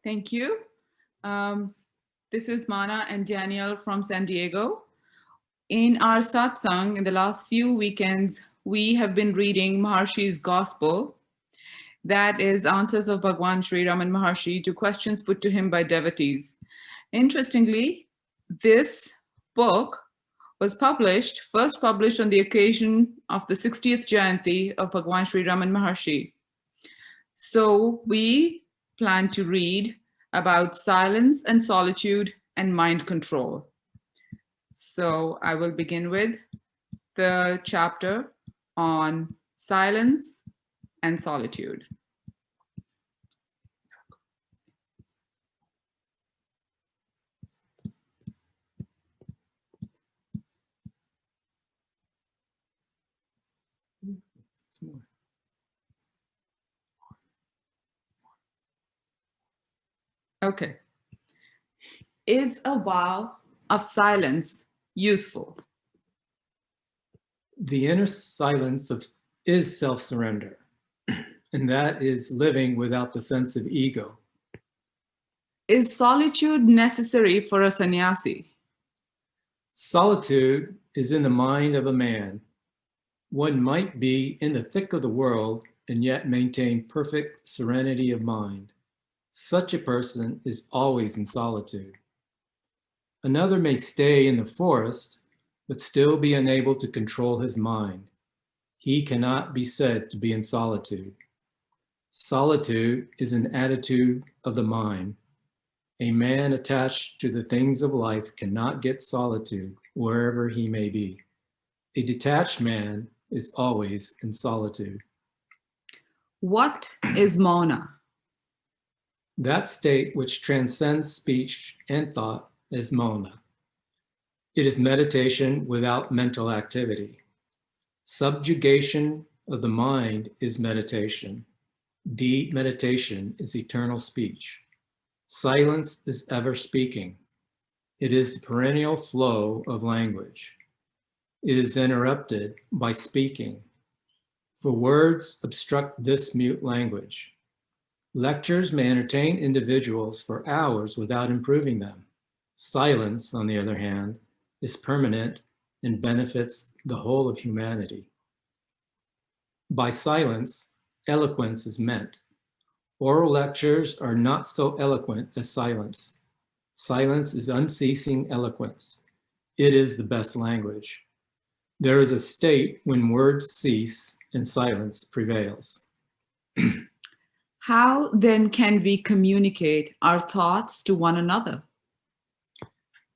Thank you. Um, this is Mana and Daniel from San Diego. In our satsang in the last few weekends, we have been reading Maharshi's Gospel, that is answers of Bhagavan Sri Ramana Maharshi to questions put to him by devotees. Interestingly, this book was first published on the occasion of the 60th Jayanti of Bhagavan Sri Ramana Maharshi. So we plan to read about silence and solitude and mind control. So I will begin with the chapter on silence and solitude. Okay. Is a vow of silence useful? The inner silence is self-surrender, and that is living without the sense of ego. Is solitude necessary for a sannyasi? Solitude is in the mind of a man. One might be in the thick of the world and yet maintain perfect serenity of mind. Such a person is always in solitude. Another may stay in the forest, but still be unable to control his mind. He cannot be said to be in solitude. Solitude is an attitude of the mind. A man attached to the things of life cannot get solitude wherever he may be. A detached man is always in solitude. What is mauna? That state which transcends speech and thought is mauna. It is meditation without mental activity. Subjugation of the mind is meditation. Deep meditation is eternal speech. Silence is ever speaking. It is the perennial flow of language. It is interrupted by speaking, for words obstruct this mute language. Lectures may entertain individuals for hours without improving them. Silence, on the other hand, is permanent and benefits the whole of humanity. By silence, eloquence is meant. Oral lectures are not so eloquent as silence. Silence is unceasing eloquence. It is the best language. There is a state when words cease and silence prevails. How then can we communicate our thoughts to one another?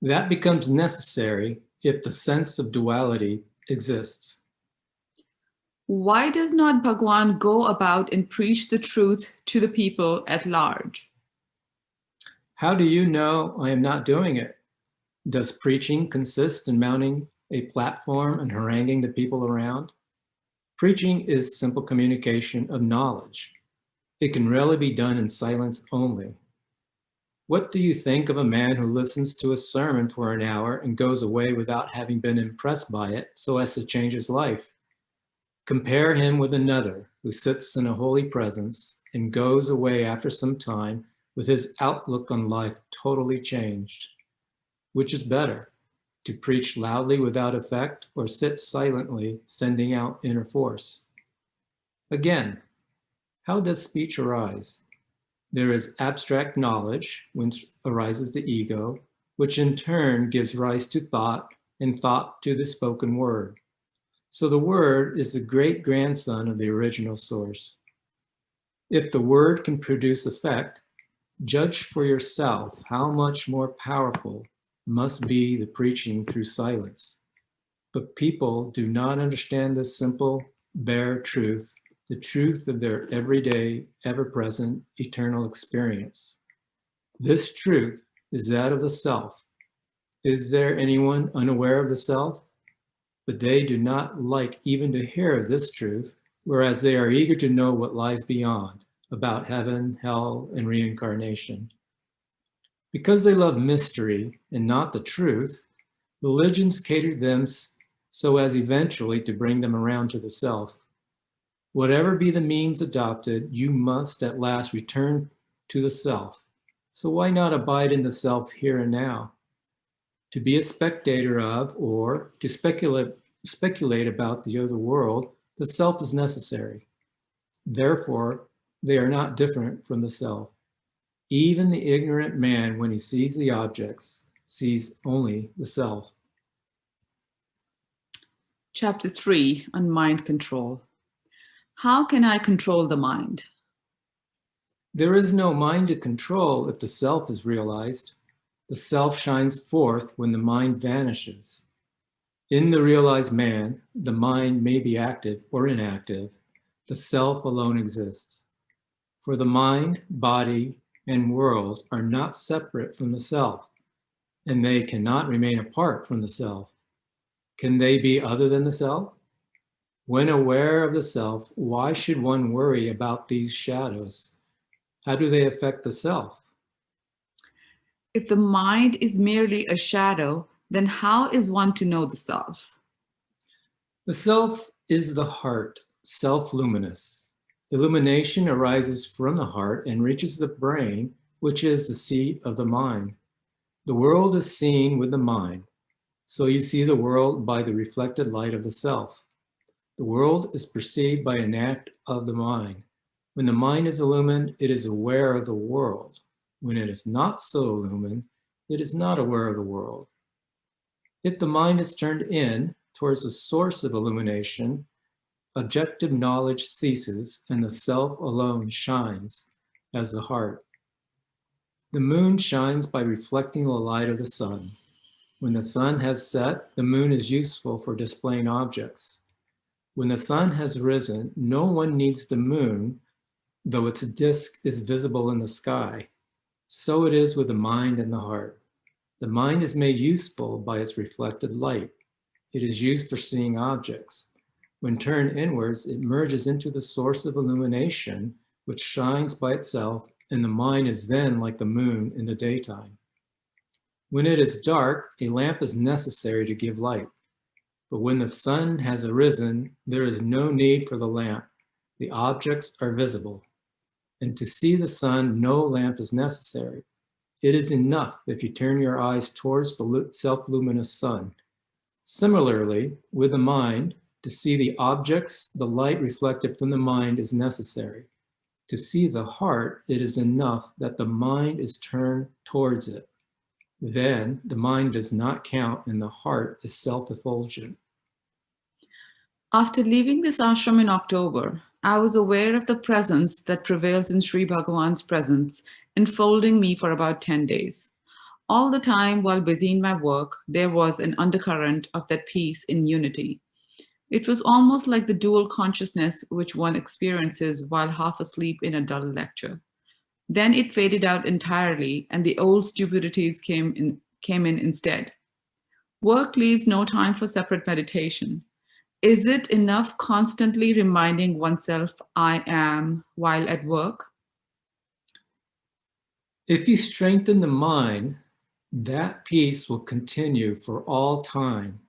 That becomes necessary if the sense of duality exists. Why does not Bhagavan go about and preach the truth to the people at large? How do you know I am not doing it? Does preaching consist in mounting a platform and haranguing the people around? Preaching is simple communication of knowledge. It can rarely be done in silence only. What do you think of a man who listens to a sermon for an hour and goes away without having been impressed by it so as to change his life? Compare him with another who sits in a holy presence and goes away after some time with his outlook on life totally changed. Which is better, to preach loudly without effect or sit silently, sending out inner force? Again, how does speech arise? There is abstract knowledge, whence arises the ego, which in turn gives rise to thought, and thought to the spoken word. So the word is the great-grandson of the original source. If the word can produce effect, judge for yourself how much more powerful must be the preaching through silence. But people do not understand this simple, bare truth, the truth of their everyday, ever-present, eternal experience. This truth is that of the self. Is there anyone unaware of the self? But they do not like even to hear of this truth, whereas they are eager to know what lies beyond, about heaven, hell, and reincarnation. Because they love mystery and not the truth, religions cater them so as eventually to bring them around to the self. Whatever be the means adopted, you must at last return to the self. So why not abide in the self here and now? To be a spectator of or to speculate about the other world, the self is necessary. Therefore, they are not different from the self. Even the ignorant man, when he sees the objects, sees only the self. Chapter 3 on mind control. How can I control the mind? There is no mind to control if the self is realized. The self shines forth when the mind vanishes. In the realized man, the mind may be active or inactive. The self alone exists. For the mind, body, and world are not separate from the self, and they cannot remain apart from the self. Can they be other than the self? When aware of the self, why should one worry about these shadows? How do they affect the self? If the mind is merely a shadow, then how is one to know the self? The self is the heart, self-luminous. Illumination arises from the heart and reaches the brain, which is the seat of the mind. The world is seen with the mind, so you see the world by the reflected light of the self. The world is perceived by an act of the mind. When the mind is illumined, it is aware of the world. When it is not so illumined, it is not aware of the world. If the mind is turned in towards the source of illumination, objective knowledge ceases and the self alone shines as the heart. The moon shines by reflecting the light of the sun. When the sun has set, the moon is useful for displaying objects. When the sun has risen, no one needs the moon, though its disk is visible in the sky. So it is with the mind and the heart. The mind is made useful by its reflected light. It is used for seeing objects. When turned inwards, it merges into the source of illumination, which shines by itself, and the mind is then like the moon in the daytime. When it is dark, a lamp is necessary to give light. But when the sun has arisen, there is no need for the lamp. The objects are visible. And to see the sun, no lamp is necessary. It is enough if you turn your eyes towards the self-luminous sun. Similarly, with the mind, to see the objects, the light reflected from the mind is necessary. To see the heart, it is enough that the mind is turned towards it. Then the mind does not count and the heart is self-effulgent. After leaving this ashram in October, I was aware of the presence that prevails in Sri Bhagavan's presence, enfolding me for about 10 days. All the time while busy in my work, there was an undercurrent of that peace in unity. It was almost like the dual consciousness which one experiences while half asleep in a dull lecture. Then it faded out entirely, and the old stupidities came in instead. Work leaves no time for separate meditation. Is it enough constantly reminding oneself, I am, while at work? If you strengthen the mind, that peace will continue for all time.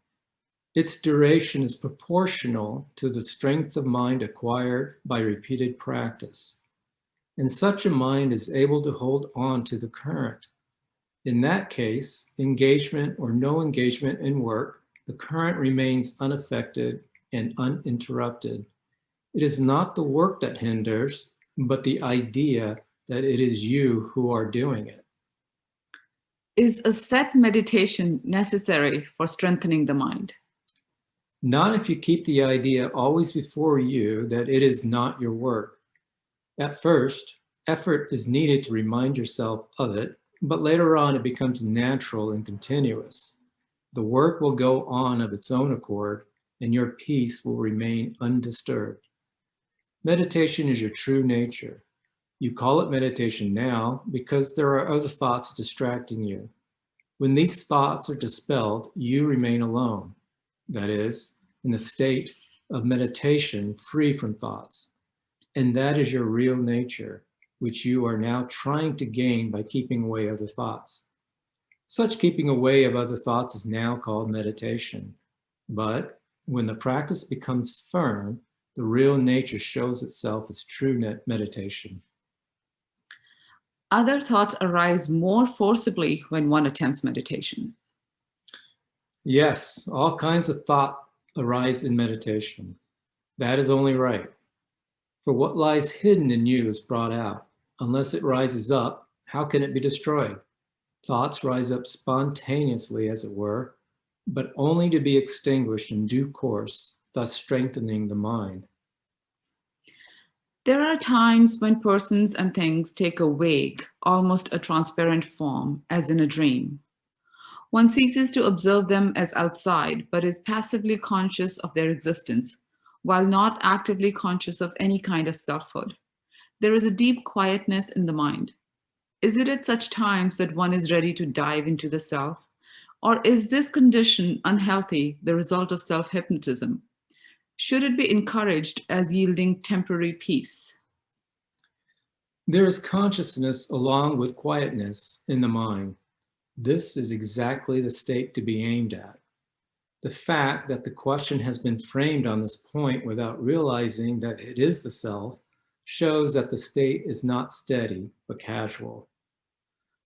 Its duration is proportional to the strength of mind acquired by repeated practice. And such a mind is able to hold on to the current. In that case, engagement or no engagement in work, the current remains unaffected and uninterrupted. It is not the work that hinders, but the idea that it is you who are doing it. Is a set meditation necessary for strengthening the mind? Not if you keep the idea always before you that it is not your work. At first, effort is needed to remind yourself of it, but later on it becomes natural and continuous. The work will go on of its own accord, and your peace will remain undisturbed. Meditation is your true nature. You call it meditation now because there are other thoughts distracting you. When these thoughts are dispelled, you remain alone. That is, in a state of meditation free from thoughts. And that is your real nature, which you are now trying to gain by keeping away other thoughts. Such keeping away of other thoughts is now called meditation. But when the practice becomes firm, the real nature shows itself as true meditation. Other thoughts arise more forcibly when one attempts meditation. Yes, all kinds of thought arise in meditation. That is only right. For what lies hidden in you is brought out. Unless it rises up, how can it be destroyed? Thoughts rise up spontaneously, as it were, but only to be extinguished in due course, thus strengthening the mind. There are times when persons and things take a vague, almost a transparent form, as in a dream. One ceases to observe them as outside, but is passively conscious of their existence, while not actively conscious of any kind of selfhood. There is a deep quietness in the mind. Is it at such times that one is ready to dive into the self? Or is this condition unhealthy, the result of self hypnotism? Should it be encouraged as yielding temporary peace? There is consciousness along with quietness in the mind. This is exactly the state to be aimed at. The fact that the question has been framed on this point without realizing that it is the self shows that the state is not steady but casual.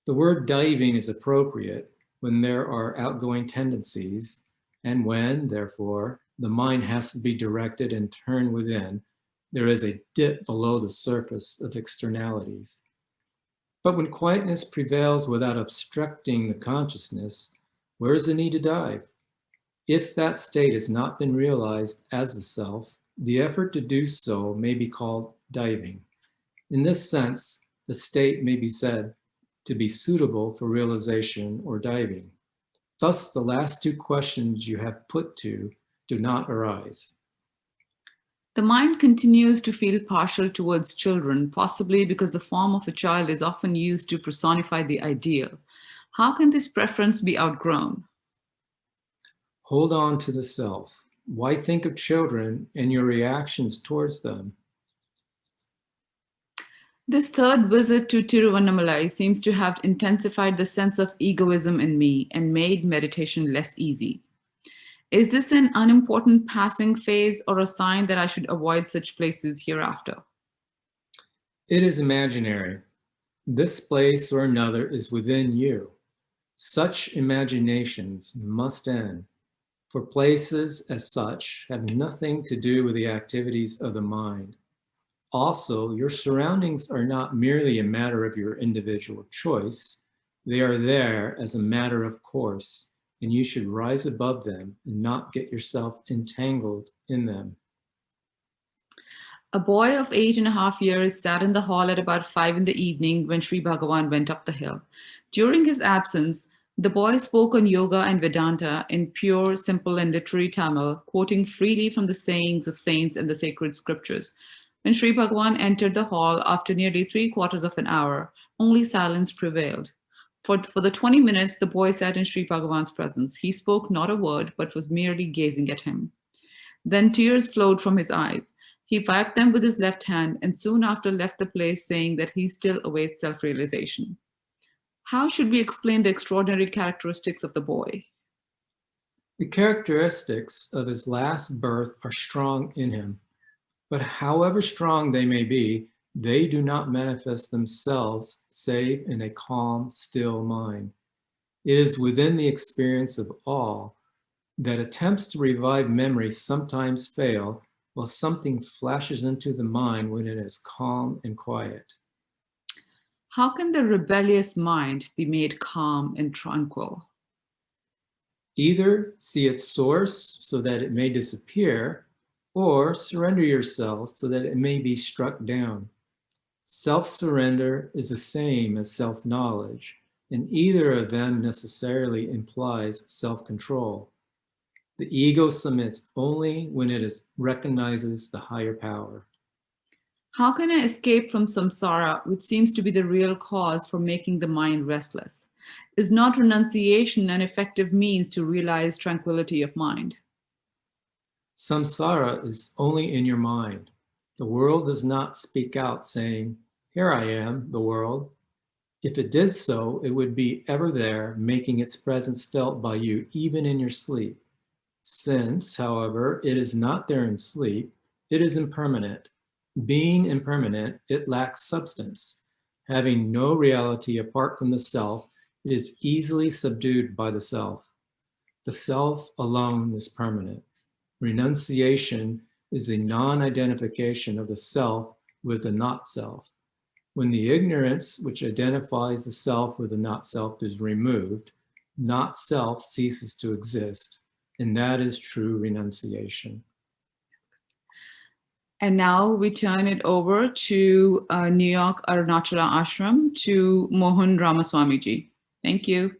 The word diving is appropriate when there are outgoing tendencies and when, therefore, the mind has to be directed and turned within. There is a dip below the surface of externalities. But when quietness prevails without obstructing the consciousness, where is the need to dive? If that state has not been realized as the self, the effort to do so may be called diving. In this sense, the state may be said to be suitable for realization or diving. Thus, the last two questions you have put to do not arise. The mind continues to feel partial towards children, possibly because the form of a child is often used to personify the ideal. How can this preference be outgrown? Hold on to the self. Why think of children and your reactions towards them? This third visit to Tiruvannamalai seems to have intensified the sense of egoism in me and made meditation less easy. Is this an unimportant passing phase or a sign that I should avoid such places hereafter? It is imaginary. This place or another is within you. Such imaginations must end, for places as such have nothing to do with the activities of the mind. Also, your surroundings are not merely a matter of your individual choice, they are there as a matter of course, and you should rise above them and not get yourself entangled in them. A boy of 8.5 years sat in the hall at about 5 in the evening when Sri Bhagavan went up the hill. During his absence, the boy spoke on yoga and Vedanta in pure, simple, and literary Tamil, quoting freely from the sayings of saints and the sacred scriptures. When Sri Bhagavan entered the hall after nearly 3/4 of an hour, only silence prevailed. For the 20 minutes the boy sat in Sri Bhagavan's presence, he spoke not a word but was merely gazing at him. Then tears flowed from his eyes. He wiped them with his left hand and soon after left the place, saying that he still awaits self realization. How should we explain the extraordinary characteristics of the boy? The characteristics of his last birth are strong in him, but however strong they may be, they do not manifest themselves save in a calm, still mind. It is within the experience of all that attempts to revive memories sometimes fail, while something flashes into the mind when it is calm and quiet. How can the rebellious mind be made calm and tranquil? Either see its source so that it may disappear, or surrender yourself so that it may be struck down. Self-surrender is the same as self-knowledge, and either of them necessarily implies self-control. The ego submits only when it recognizes the higher power. How can I escape from samsara, which seems to be the real cause for making the mind restless? Is not renunciation an effective means to realize tranquility of mind? Samsara is only in your mind. The world does not speak out saying, "Here I am, the world." If it did so, it would be ever there, making its presence felt by you even in your sleep. Since, however, it is not there in sleep, it is impermanent. Being impermanent, it lacks substance. Having no reality apart from the self, it is easily subdued by the self. The self alone is permanent. Renunciation is the non-identification of the self with the not self. When the ignorance which identifies the self with the not self is removed, not self ceases to exist, and that is true renunciation. And now we turn it over to New York Arunachala Ashram to Mohan Ramaswamiji. Thank you.